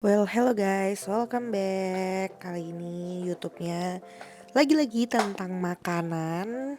Well, hello guys, welcome back. Kali ini YouTube-nya lagi-lagi tentang makanan.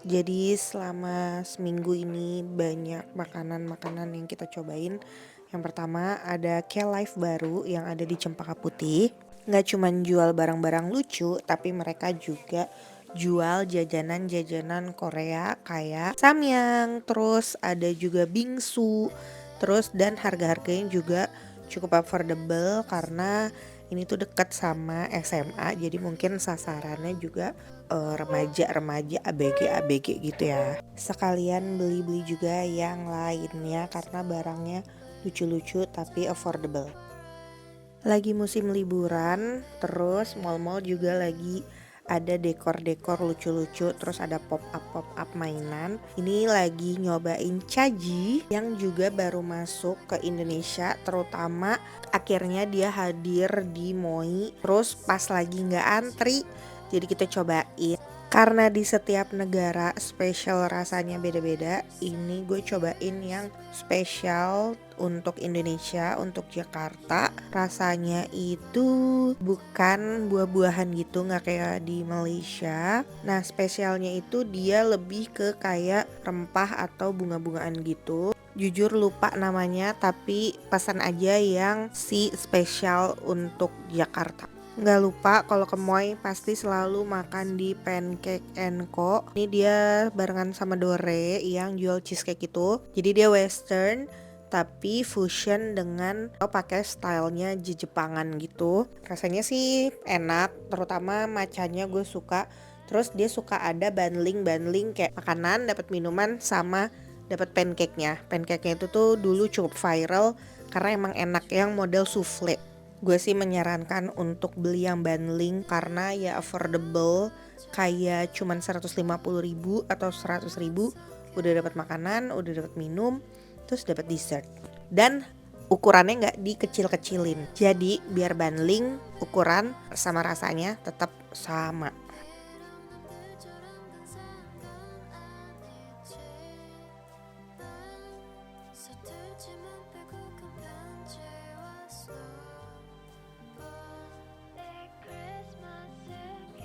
Jadi selama seminggu ini banyak makanan-makanan yang kita cobain. Yang pertama ada K-Life baru yang ada di Cempaka Putih. Nggak cuman jual barang-barang lucu, tapi mereka juga jual jajanan-jajanan Korea kayak samyang, terus ada juga bingsu, terus dan harga-harganya juga cukup affordable karena ini tuh dekat sama SMA, jadi mungkin sasarannya juga remaja-remaja ABG-ABG gitu ya. Sekalian beli-beli juga yang lainnya karena barangnya lucu-lucu tapi affordable. Lagi musim liburan, terus mall-mall juga lagi ada dekor-dekor lucu-lucu, terus ada pop up mainan. Ini lagi nyobain Caji yang juga baru masuk ke Indonesia, terutama akhirnya dia hadir di MOI. Terus pas lagi nggak antri, jadi kita cobain. Karena di setiap negara spesial rasanya beda-beda, ini gue cobain yang spesial untuk Indonesia, untuk Jakarta. Rasanya itu bukan buah-buahan gitu, nggak kayak di Malaysia. Nah, spesialnya itu dia lebih ke kayak rempah atau bunga-bungaan gitu. Jujur lupa namanya, tapi pesan aja yang si spesial untuk Jakarta. Nggak lupa kalau ke Moy pasti selalu makan di Pancake Co. Ini dia barengan sama Dore yang jual cheesecake itu. Jadi dia western tapi fusion dengan pakai stylenya Jepangan gitu. Rasanya sih enak, terutama matchanya gue suka. Terus dia suka ada bundling kayak makanan, dapat minuman sama dapat pancake-nya. Pancake-nya itu tuh dulu cukup viral karena emang enak yang model souffle. Gue sih menyarankan untuk beli yang bundling karena ya affordable, kayak cuman 150.000 atau 100.000 udah dapat makanan, udah dapat minum, terus dapat dessert. Dan ukurannya nggak dikecil-kecilin. Jadi biar bundling, ukuran sama rasanya tetap sama.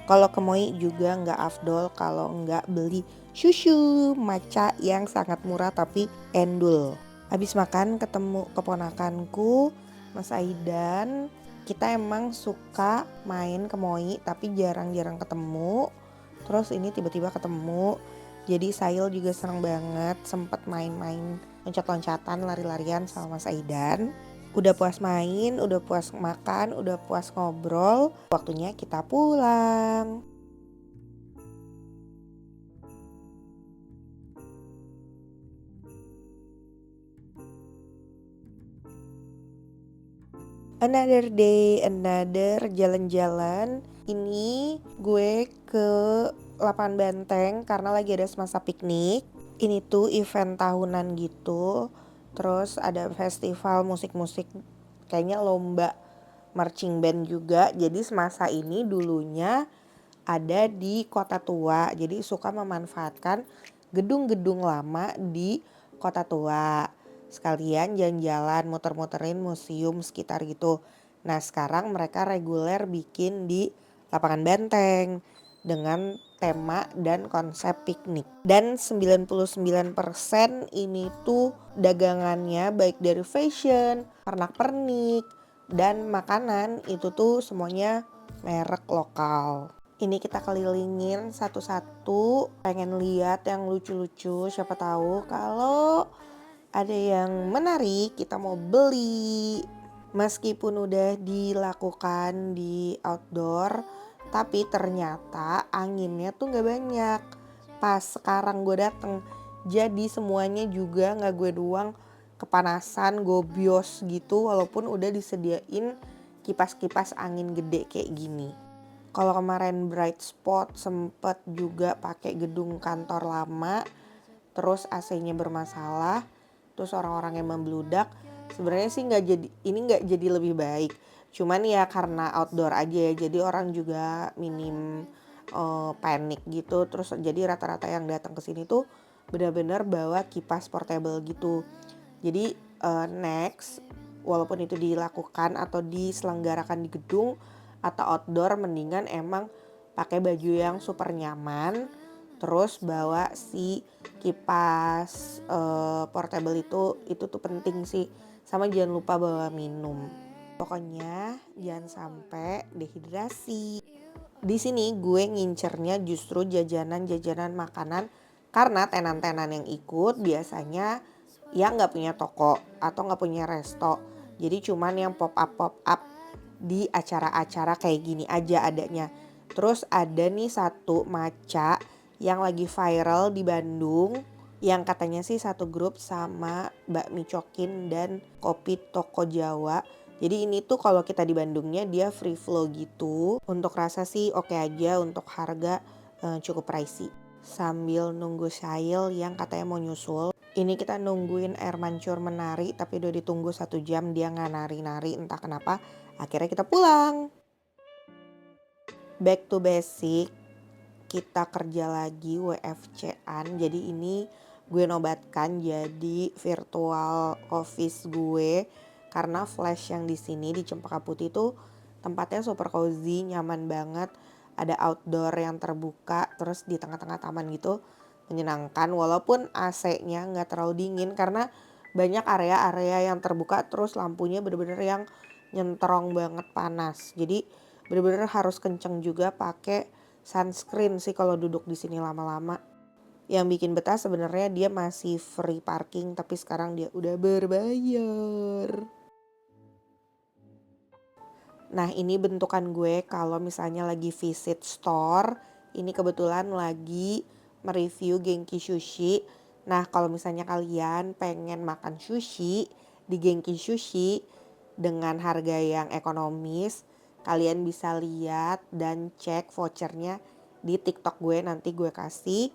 Kalau ke Moi juga nggak afdol kalau nggak beli susu matcha yang sangat murah tapi endul. Habis makan ketemu keponakanku, Mas Aidan. Kita emang suka main ke Moi tapi jarang-jarang ketemu. Terus ini tiba-tiba ketemu. Jadi Sail juga seneng banget sempet main-main loncat-loncatan, lari-larian sama Mas Aidan. Udah puas main, udah puas makan, udah puas ngobrol, waktunya kita pulang. Another day, another jalan-jalan. Ini gue ke lapangan Banteng karena lagi ada semasa piknik. Ini tuh event tahunan gitu. Terus ada festival musik-musik, kayaknya lomba marching band juga. Jadi semasa ini dulunya ada di Kota Tua. Jadi suka memanfaatkan gedung-gedung lama di Kota Tua. Sekalian jalan-jalan, muter-muterin museum sekitar gitu. Nah, sekarang mereka reguler bikin di lapangan Benteng dengan tema dan konsep piknik. Dan 99% ini tuh dagangannya baik dari fashion, pernak-pernik, dan makanan itu tuh semuanya merek lokal. Ini kita kelilingin satu-satu, pengen lihat yang lucu-lucu, siapa tahu kalau ada yang menarik kita mau beli. Meskipun udah dilakukan di outdoor, tapi ternyata anginnya tuh gak banyak pas sekarang gue dateng. Jadi semuanya juga gak gue doang kepanasan, gobios gitu, walaupun udah disediain kipas-kipas angin gede kayak gini. Kalau kemarin Bright Spot sempet juga pakai gedung kantor lama, terus AC-nya bermasalah, terus orang-orang yang membludak. Sebenarnya sih nggak jadi lebih baik. Cuman ya karena outdoor aja ya, jadi orang juga minim panik gitu. Terus jadi rata-rata yang datang ke sini tuh benar-benar bawa kipas portable gitu. Jadi next walaupun itu dilakukan atau diselenggarakan di gedung atau outdoor, mendingan emang pakai baju yang super nyaman. Terus bawa si kipas portable itu tuh penting sih. Sama jangan lupa bawa minum. Pokoknya jangan sampai dehidrasi. Di sini gue ngincernya justru jajanan-jajanan makanan karena tenan-tenan yang ikut biasanya ya nggak punya toko atau nggak punya resto. Jadi cuman yang pop up di acara-acara kayak gini aja adanya. Terus ada nih satu matcha yang lagi viral di Bandung yang katanya sih satu grup sama bakmi cokin dan kopi toko Jawa. Jadi ini tuh kalau kita di Bandungnya dia free flow gitu. Untuk rasa sih oke aja, untuk harga cukup pricey. Sambil nunggu Syail yang katanya mau nyusul. Ini kita nungguin air mancur menari tapi udah ditunggu 1 jam dia nggak nari-nari entah kenapa. Akhirnya kita pulang. Back to basic. Kita kerja lagi WFC-an. Jadi ini gue nobatkan jadi virtual office gue karena flash yang di sini di Cempaka Putih tuh tempatnya super cozy, nyaman banget. Ada outdoor yang terbuka, terus di tengah-tengah taman gitu, menyenangkan walaupun AC-nya nggak terlalu dingin karena banyak area-area yang terbuka terus lampunya bener-bener yang nyentrong banget panas. Jadi bener-bener harus kenceng juga pakai sunscreen sih kalau duduk di sini lama-lama. Yang bikin betah sebenarnya dia masih free parking tapi sekarang dia udah berbayar. Nah ini bentukan gue kalau misalnya lagi visit store. Ini kebetulan lagi mereview Genki Sushi. Nah kalau misalnya kalian pengen makan sushi di Genki Sushi dengan harga yang ekonomis, kalian bisa lihat dan cek vouchernya di TikTok gue. Nanti gue kasih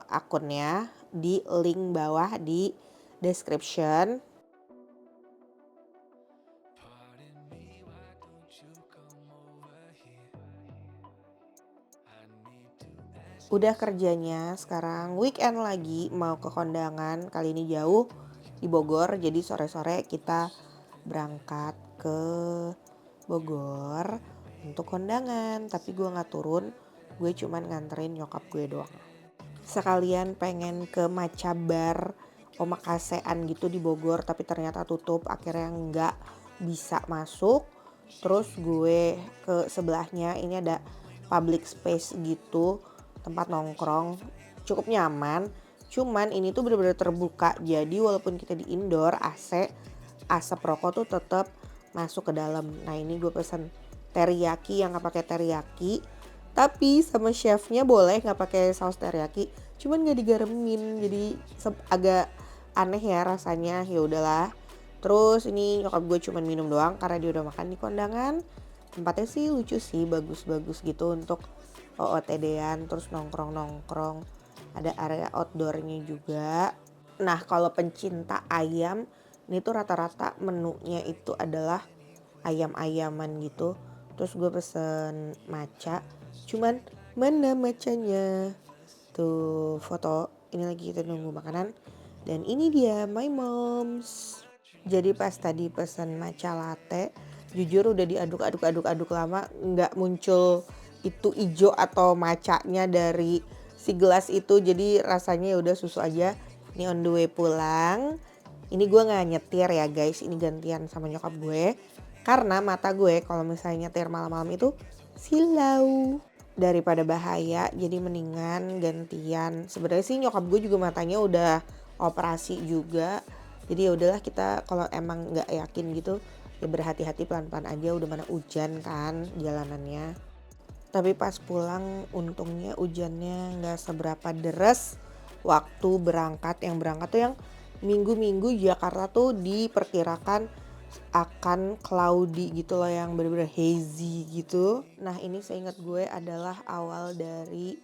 akunnya di link bawah di description. Udah kerjanya sekarang weekend lagi mau ke kondangan, kali ini jauh di Bogor, jadi sore-sore kita berangkat ke Bogor untuk kondangan. Tapi gue gak turun, gue cuman nganterin nyokap gue doang. Sekalian pengen ke matcha bar omakasean gitu di Bogor tapi ternyata tutup, akhirnya nggak bisa masuk. Terus gue ke sebelahnya ini ada public space gitu, tempat nongkrong cukup nyaman. Cuman ini tuh bener-bener terbuka, jadi walaupun kita di indoor AC, asap rokok tuh tetap masuk ke dalam. Nah ini gue pesen teriyaki yang nggak pakai teriyaki, tapi sama chefnya boleh nggak pakai saus teriyaki, cuman nggak digaremin, jadi agak aneh ya rasanya. Ya udahlah. Terus ini nyokap gue cuman minum doang karena dia udah makan di kondangan. Tempatnya sih lucu sih, bagus-bagus gitu untuk OOTD-an, terus nongkrong-nongkrong. Ada area outdoornya juga. Nah kalau pencinta ayam, ini tuh rata-rata menunya itu adalah ayam-ayaman gitu. Terus gue pesen matcha, cuman mana matchanya? Tuh foto, ini lagi kita nunggu makanan. Dan ini dia my moms. Jadi pas tadi pesen matcha latte, jujur udah diaduk-aduk lama nggak muncul itu ijo atau matchanya dari si gelas itu. Jadi rasanya udah susu aja. Ini on the way pulang. Ini gue nggak nyetir ya guys, ini gantian sama nyokap gue. Karena mata gue kalau misalnya nyetir malam-malam itu silau. Daripada bahaya, jadi mendingan gantian. Sebenarnya sih nyokap gue juga matanya udah operasi juga. Jadi ya udahlah, kita kalau emang nggak yakin gitu ya berhati-hati, pelan-pelan aja. Udah mana hujan kan jalanannya. Tapi pas pulang untungnya hujannya nggak seberapa deres. Waktu berangkat, yang berangkat tuh yang minggu-minggu Jakarta tuh diperkirakan akan cloudy gitu loh, yang bener-bener hazy gitu. Nah ini seingat gue adalah awal dari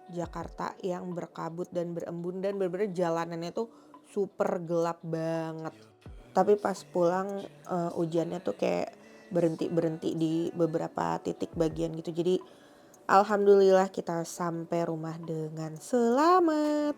Jakarta yang berkabut dan berembun dan bener-bener jalanannya tuh super gelap banget. Tapi pas pulang hujannya tuh kayak berhenti-berhenti di beberapa titik bagian gitu. Jadi alhamdulillah kita sampai rumah dengan selamat.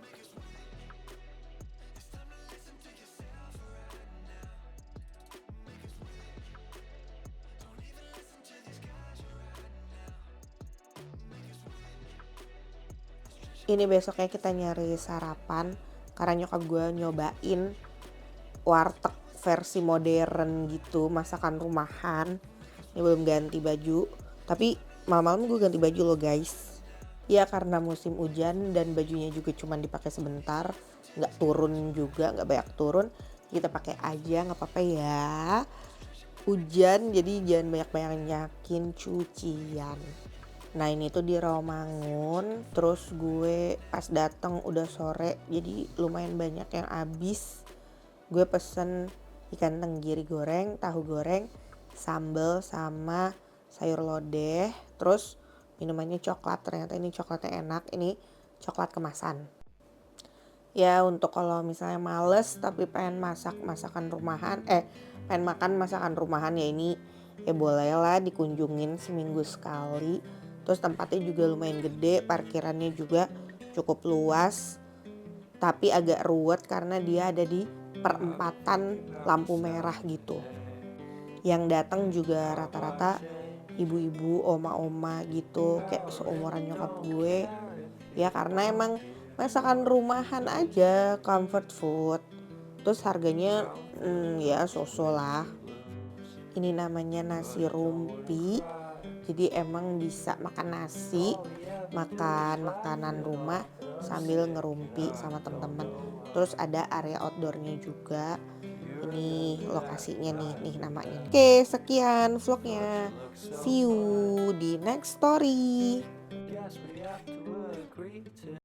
Ini besoknya kita nyari sarapan karena nyokap gue nyobain warteg versi modern gitu, masakan rumahan. Ini belum ganti baju, tapi malam-malam gue ganti baju loh guys. Ya karena musim hujan dan bajunya juga cuma dipakai sebentar, nggak turun juga, nggak banyak turun, kita pakai aja nggak apa-apa ya. Hujan jadi jangan banyak-banyak nyakin cucian. Nah ini tuh di Rawamangun, terus gue pas dateng udah sore, jadi lumayan banyak yang habis. Gue pesen ikan tenggiri goreng, tahu goreng, sambal sama sayur lodeh, terus minumannya coklat. Ternyata ini coklatnya enak, ini coklat kemasan. Ya untuk kalau misalnya males tapi pengen masak masakan rumahan, pengen makan masakan rumahan ya ini ya boleh lah dikunjungin seminggu sekali. Terus tempatnya juga lumayan gede, parkirannya juga cukup luas, tapi agak ruwet karena dia ada di perempatan lampu merah gitu. Yang datang juga rata-rata ibu-ibu, oma-oma gitu, kayak seumuran nyokap gue. Ya karena emang masakan rumahan aja, comfort food. Terus harganya ya so-so lah. Ini namanya nasi rumpi. Jadi emang bisa makan nasi, makan makanan rumah sambil ngerumpi sama teman-teman. Terus ada area outdoornya juga. Ini lokasinya nih namanya. Oke, sekian vlognya. See you di next story.